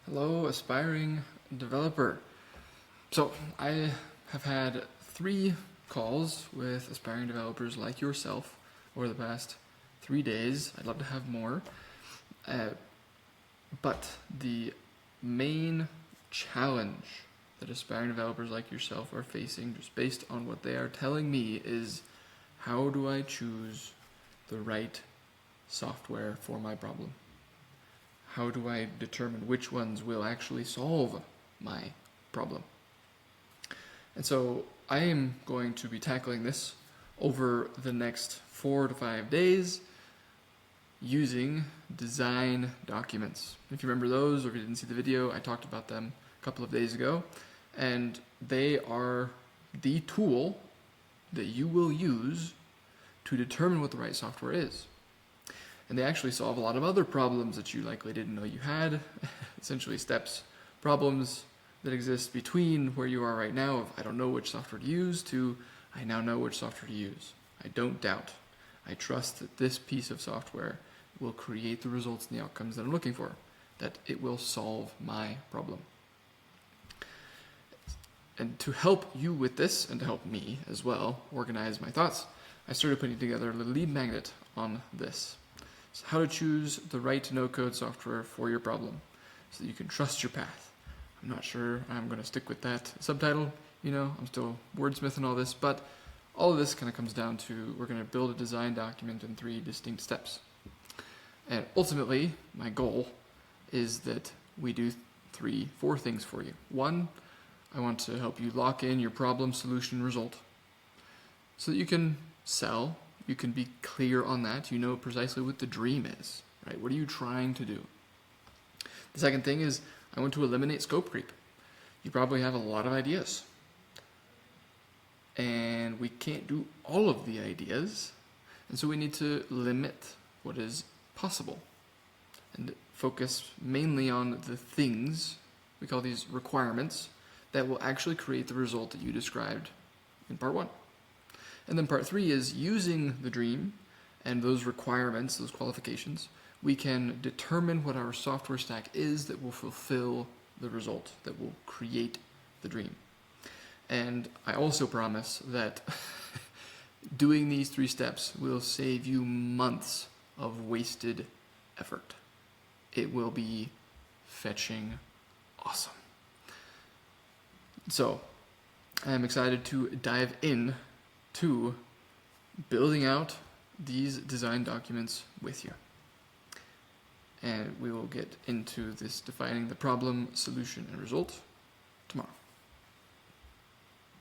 Hello, aspiring developer. So I have had 3 calls with aspiring developers like yourself over the past 3 days. I'd love to have more. But the main challenge that aspiring developers like yourself are facing, just based on what they are telling me, is how do I choose the right software for my problem? How do I determine which ones will actually solve my problem? And so I am going to be tackling this over the next 4 to 5 days using design documents. If you remember those, or if you didn't see the video, I talked about them a couple of days ago, and they are the tool that you will use to determine what the right software is. And they actually solve a lot of other problems that you likely didn't know you had, essentially steps, problems that exist between where you are right now of I don't know which software to use to I now know which software to use. I don't doubt. I trust that this piece of software will create the results and the outcomes that I'm looking for, that it will solve my problem. And to help you with this, and to help me as well organize my thoughts, I started putting together a little lead magnet on this. So how to choose the right no-code software for your problem so that you can trust your path. I'm not sure I'm going to stick with that subtitle, I'm still wordsmithing all this, but all of this kind of comes down to we're going to build a design document in 3 distinct steps. And ultimately, my goal is that we do 4 things for you. 1, I want to help you lock in your problem, solution, result so that you can sell. You can be clear on that. You know precisely what the dream is, right? What are you trying to do? The second thing is I want to eliminate scope creep. You probably have a lot of ideas, and we can't do all of the ideas, and so we need to limit what is possible and focus mainly on the things, we call these requirements, that will actually create the result that you described in part 1. And then part 3 is using the dream and those requirements, those qualifications, we can determine what our software stack is that will fulfill the result, that will create the dream. And I also promise that doing these 3 steps will save you months of wasted effort. It will be fetching awesome. So I am excited to dive in to building out these design documents with you. And we will get into this defining the problem, solution, and result tomorrow.